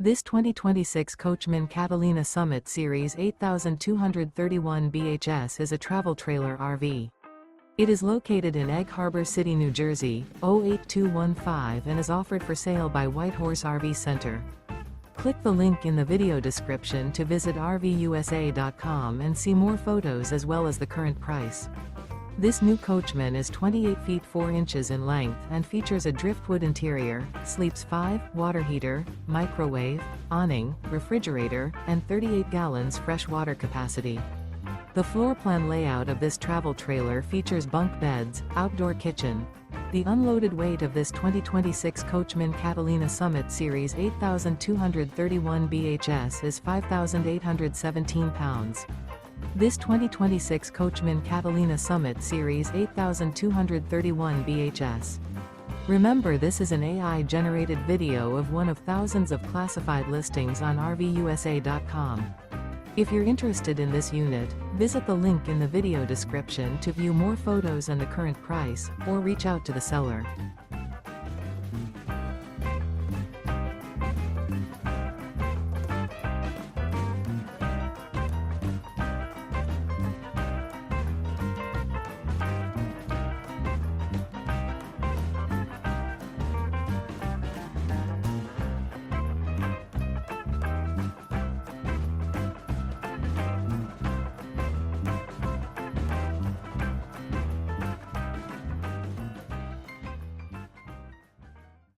This 2026 Coachmen Catalina Summit Series 8231 BHS is a travel trailer RV. It is located in Egg Harbor City, New Jersey, 08215 and is offered for sale by Whitehorse RV Center. Click the link in the video description to visit RVUSA.com and see more photos as well as the current price. This new Coachmen is 28 feet 4 inches in length and features a driftwood interior, sleeps 5, water heater, microwave, awning, refrigerator, and 38 gallons fresh water capacity. The floor plan layout of this travel trailer features bunk beds, outdoor kitchen. The unloaded weight of this 2026 Coachmen Catalina Summit Series 8231 BHS is 5,817 pounds. This 2026 Coachmen Catalina Summit Series 8231 BHS. Remember, this is an AI-generated video of one of thousands of classified listings on RVUSA.com. If you're interested in this unit, visit the link in the video description to view more photos and the current price, or reach out to the seller.